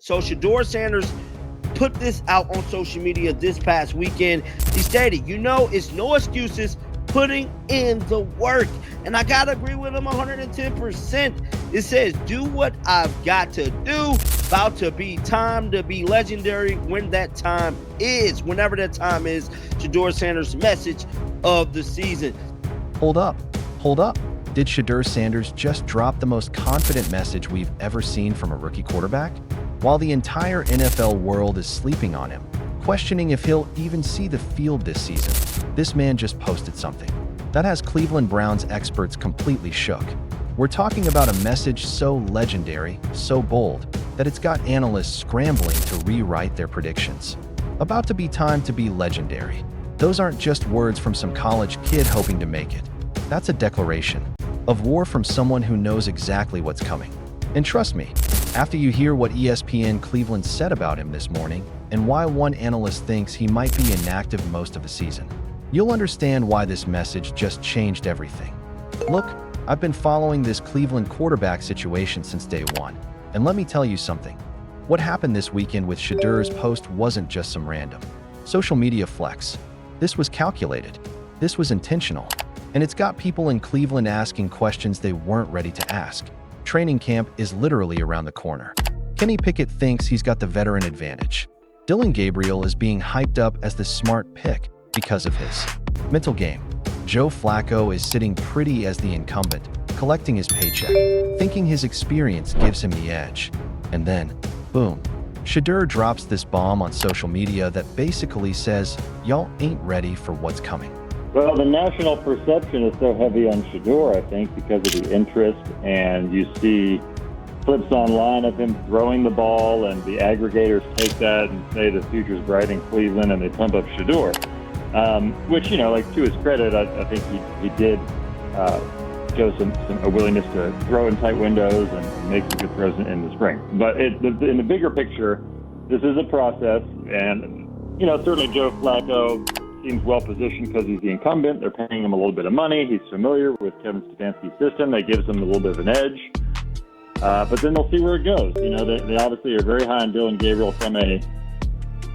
So Shedeur Sanders put this out on social media this past weekend. He stated, it's no excuses, putting in the work. And I gotta agree with him 110%. It says, do what I've got to do. About to be time to be legendary when that time is. Whenever that time is, Shedeur Sanders' message of the season. Hold up. Did Shedeur Sanders just drop the most confident message we've ever seen from a rookie quarterback? While the entire NFL world is sleeping on him, questioning if he'll even see the field this season, this man just posted something that has Cleveland Browns experts completely shook. We're talking about a message so legendary, so bold, that it's got analysts scrambling to rewrite their predictions. About to be time to be legendary. Those aren't just words from some college kid hoping to make it. That's a declaration of war from someone who knows exactly what's coming. And trust me, after you hear what ESPN Cleveland said about him this morning, and why one analyst thinks he might be inactive most of the season, you'll understand why this message just changed everything. Look, I've been following this Cleveland quarterback situation since day one, and let me tell you something. What happened this weekend with Shedeur's post wasn't just some random social media flex. This was calculated. This was intentional. And it's got people in Cleveland asking questions they weren't ready to ask. Training camp is literally around the corner. Kenny Pickett thinks he's got the veteran advantage. Dillon Gabriel is being hyped up as the smart pick because of his mental game. Joe Flacco is sitting pretty as the incumbent, collecting his paycheck, thinking his experience gives him the edge. And then, boom, Shedeur drops this bomb on social media that basically says, y'all ain't ready for what's coming. Well, the national perception is so heavy on Shedeur, I think, because of the interest, and you see clips online of him throwing the ball, and the aggregators take that and say the future's bright in Cleveland, and they pump up Shedeur. Which, to his credit, I think he did show a willingness to throw in tight windows and make some good throws in the spring. But in the bigger picture, this is a process, and certainly Joe Flacco seems well positioned because he's the incumbent. They're paying him a little bit of money. He's familiar with Kevin Stefanski's system. That gives him a little bit of an edge. But then they'll see where it goes. They obviously are very high on Dillon Gabriel from a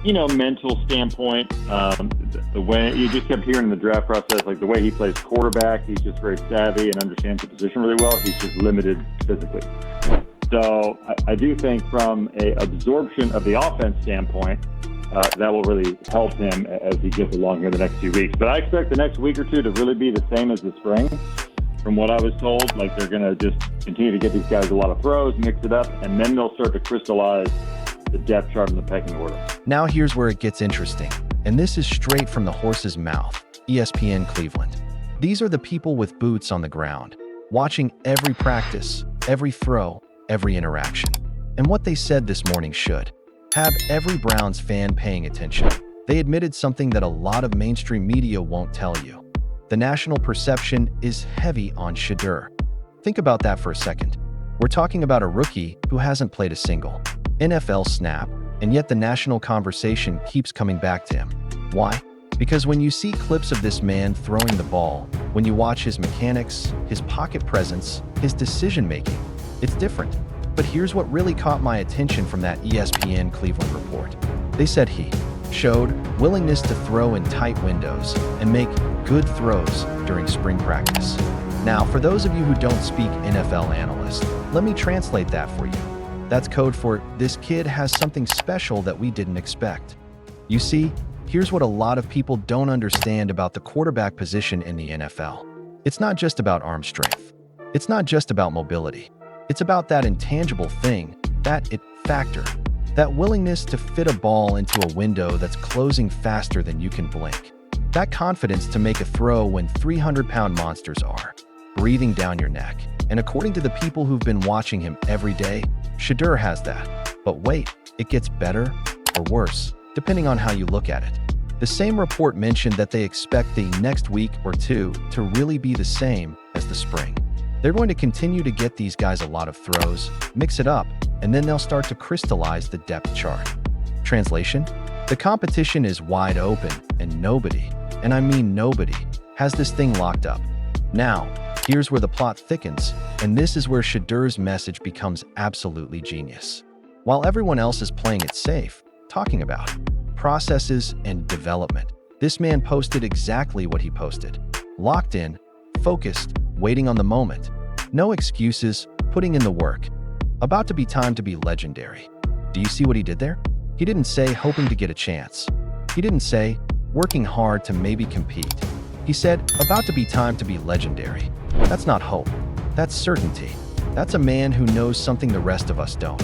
mental standpoint. The way you just kept hearing in the draft process, like the way he plays quarterback, he's just very savvy and understands the position really well. He's just limited physically. So I do think from a absorption of the offense standpoint, that will really help him as he gets along here the next few weeks. But I expect the next week or two to really be the same as the spring. From what I was told, like they're going to just continue to get these guys a lot of throws, mix it up, and then they'll start to crystallize the depth chart in the pecking order. Now here's where it gets interesting, and this is straight from the horse's mouth, ESPN Cleveland. These are the people with boots on the ground, watching every practice, every throw, every interaction. And what they said this morning should have every Browns fan paying attention. They admitted something that a lot of mainstream media won't tell you. The national perception is heavy on Shedeur. Think about that for a second. We're talking about a rookie who hasn't played a single NFL snap, and yet the national conversation keeps coming back to him. Why? Because when you see clips of this man throwing the ball, when you watch his mechanics, his pocket presence, his decision-making, it's different. But here's what really caught my attention from that ESPN Cleveland report. They said he showed willingness to throw in tight windows and make good throws during spring practice. Now, for those of you who don't speak NFL analyst, let me translate that for you. That's code for this kid has something special that we didn't expect. You see, here's what a lot of people don't understand about the quarterback position in the NFL. It's not just about arm strength. It's not just about mobility. It's about that intangible thing, that it factor, that willingness to fit a ball into a window that's closing faster than you can blink. That confidence to make a throw when 300-pound monsters are breathing down your neck. And according to the people who've been watching him every day, Shedeur has that. But wait, it gets better or worse, depending on how you look at it. The same report mentioned that they expect the next week or two to really be the same as the spring. They're going to continue to get these guys a lot of throws, mix it up, and then they'll start to crystallize the depth chart. Translation? The competition is wide open, and nobody, and I mean nobody, has this thing locked up. Now, here's where the plot thickens, and this is where Shedeur's message becomes absolutely genius. while everyone else is playing it safe, talking about processes and development. This man posted exactly what he posted. Locked in, focused, waiting on the moment. No excuses, putting in the work. About to be time to be legendary. Do you see what he did there? He didn't say hoping to get a chance. He didn't say working hard to maybe compete. He said about to be time to be legendary. That's not hope. That's certainty. That's a man who knows something the rest of us don't.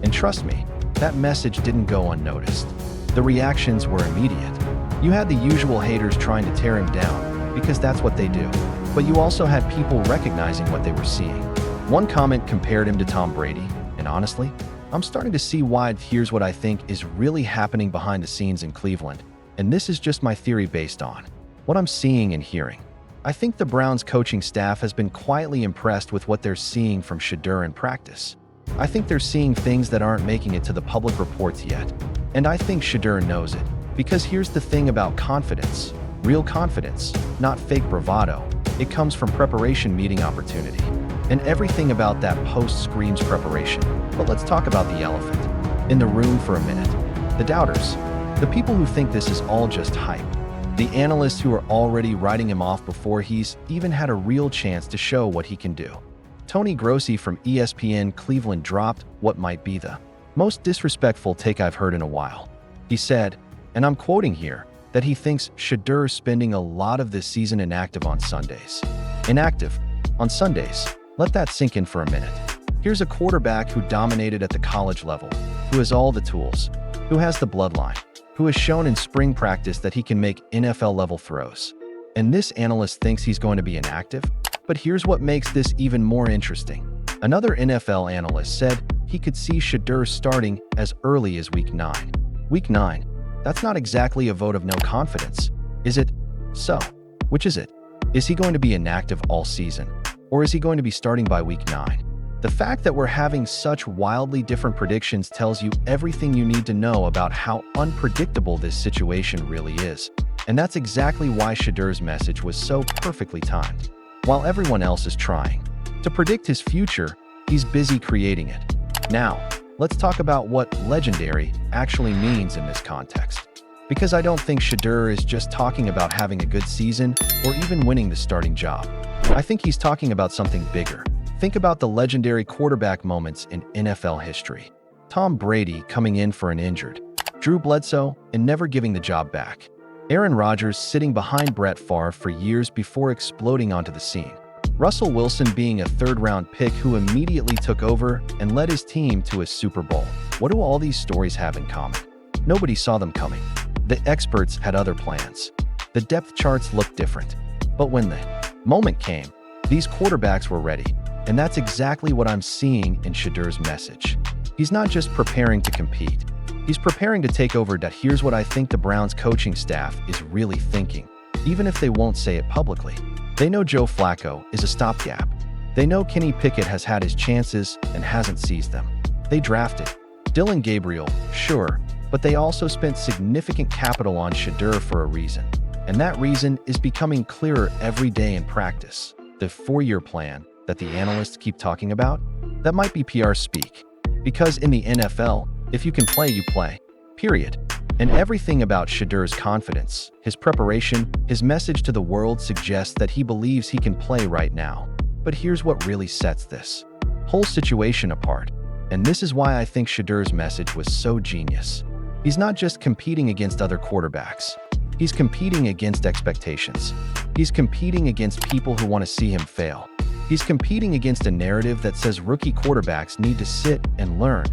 And trust me, that message didn't go unnoticed. The reactions were immediate. You had the usual haters trying to tear him down, because that's what they do. But you also had people recognizing what they were seeing. One comment compared him to Tom Brady, and honestly, I'm starting to see why. Here's what I think is really happening behind the scenes in Cleveland, and this is just my theory based on what I'm seeing and hearing. I think the Browns coaching staff has been quietly impressed with what they're seeing from Shedeur in practice. I think they're seeing things that aren't making it to the public reports yet, and I think Shedeur knows it. Because here's the thing about confidence. Real confidence, not fake bravado. It comes from preparation meeting opportunity. And everything about that post screams preparation. But let's talk about the elephant in the room for a minute. The doubters. The people who think this is all just hype. The analysts who are already writing him off before he's even had a real chance to show what he can do. Tony Grossi from ESPN Cleveland dropped what might be the most disrespectful take I've heard in a while. He said, and I'm quoting here, that he thinks Shedeur spending a lot of this season inactive on Sundays. Inactive on Sundays. Let that sink in for a minute. Here's a quarterback who dominated at the college level, who has all the tools, who has the bloodline, who has shown in spring practice that he can make NFL-level throws. And this analyst thinks he's going to be inactive? But here's what makes this even more interesting. Another NFL analyst said he could see Shedeur starting as early as Week 9. Week 9. That's not exactly a vote of no confidence, is it? So, which is it? Is he going to be inactive all season? Or is he going to be starting by Week 9? The fact that we're having such wildly different predictions tells you everything you need to know about how unpredictable this situation really is. And that's exactly why Shedeur's message was so perfectly timed. While everyone else is trying to predict his future, he's busy creating it. Now, let's talk about what legendary actually means in this context. Because I don't think Shedeur is just talking about having a good season or even winning the starting job. I think he's talking about something bigger. Think about the legendary quarterback moments in NFL history. Tom Brady coming in for an injured, Drew Bledsoe and never giving the job back. Aaron Rodgers sitting behind Brett Favre for years before exploding onto the scene. Russell Wilson being a third-round pick who immediately took over and led his team to a Super Bowl. What do all these stories have in common? Nobody saw them coming. The experts had other plans. The depth charts looked different. But when the moment came, these quarterbacks were ready. And that's exactly what I'm seeing in Shedeur's message. He's not just preparing to compete. He's preparing to take over. Here's what I think the Browns coaching staff is really thinking, even if they won't say it publicly. They know Joe Flacco is a stopgap. They know Kenny Pickett has had his chances and hasn't seized them. They drafted Dylan Gabriel, sure, but they also spent significant capital on Shedeur for a reason. And that reason is becoming clearer every day in practice. The 4-year plan that the analysts keep talking about, that might be PR speak. Because in the NFL, if you can play, you play. Period. And everything about Shedeur's confidence, his preparation, his message to the world suggests that he believes he can play right now. But here's what really sets this whole situation apart. And this is why I think Shedeur's message was so genius. He's not just competing against other quarterbacks. He's competing against expectations. He's competing against people who want to see him fail. He's competing against a narrative that says rookie quarterbacks need to sit and learn.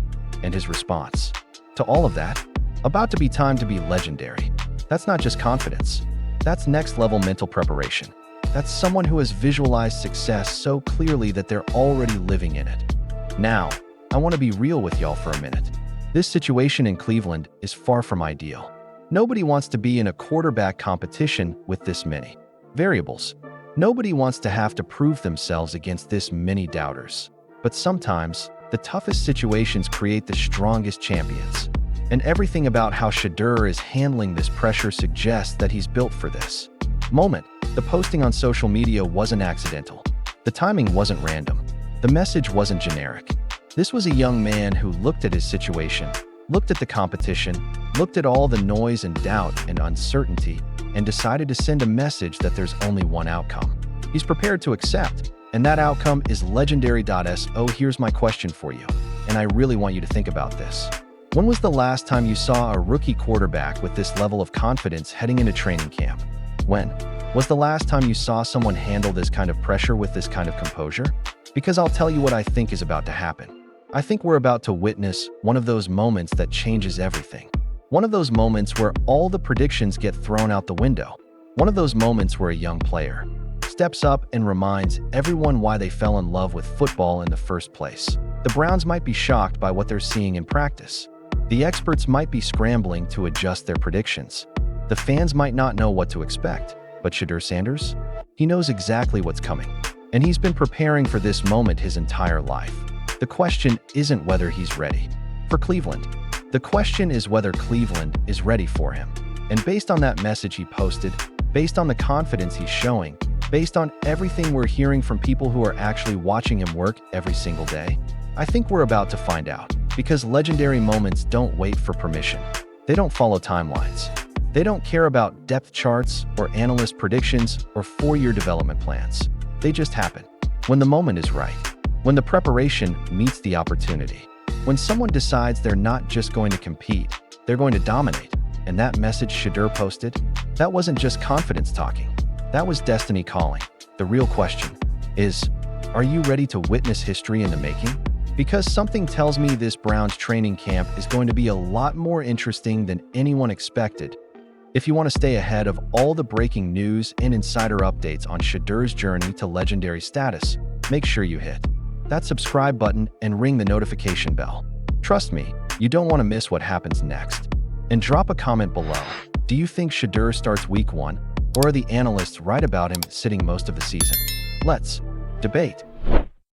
And his response to all of that, about to be time to be legendary. That's not just confidence. That's next-level mental preparation. That's someone who has visualized success so clearly that they're already living in it. Now, I want to be real with y'all for a minute. This situation in Cleveland is far from ideal. Nobody wants to be in a quarterback competition with this many variables. Nobody wants to have to prove themselves against this many doubters. But sometimes, the toughest situations create the strongest champions. And everything about how Shedeur is handling this pressure suggests that he's built for this moment. The posting on social media wasn't accidental. The timing wasn't random. The message wasn't generic. This was a young man who looked at his situation, looked at the competition, looked at all the noise and doubt and uncertainty, and decided to send a message that there's only one outcome. He's prepared to accept, and that outcome is legendary.so. Here's my question for you, and I really want you to think about this. When was the last time you saw a rookie quarterback with this level of confidence heading into training camp? When was the last time you saw someone handle this kind of pressure with this kind of composure? Because I'll tell you what I think is about to happen. I think we're about to witness one of those moments that changes everything. One of those moments where all the predictions get thrown out the window. One of those moments where a young player steps up and reminds everyone why they fell in love with football in the first place. The Browns might be shocked by what they're seeing in practice. The experts might be scrambling to adjust their predictions. The fans might not know what to expect, but Shedeur Sanders? He knows exactly what's coming, and he's been preparing for this moment his entire life. The question isn't whether he's ready for Cleveland. The question is whether Cleveland is ready for him. And based on that message he posted, based on the confidence he's showing, based on everything we're hearing from people who are actually watching him work every single day, I think we're about to find out. Because legendary moments don't wait for permission. They don't follow timelines. They don't care about depth charts or analyst predictions or 4-year development plans. They just happen. When the moment is right. When the preparation meets the opportunity. When someone decides they're not just going to compete, they're going to dominate. And that message Shedeur posted, that wasn't just confidence talking. That was destiny calling. The real question is, are you ready to witness history in the making? Because something tells me this Browns training camp is going to be a lot more interesting than anyone expected. If you want to stay ahead of all the breaking news and insider updates on Shedeur's journey to legendary status, make sure you hit that subscribe button and ring the notification bell. Trust me, you don't want to miss what happens next. And drop a comment below. Do you think Shedeur starts week 1, or are the analysts right about him sitting most of the season? Let's debate.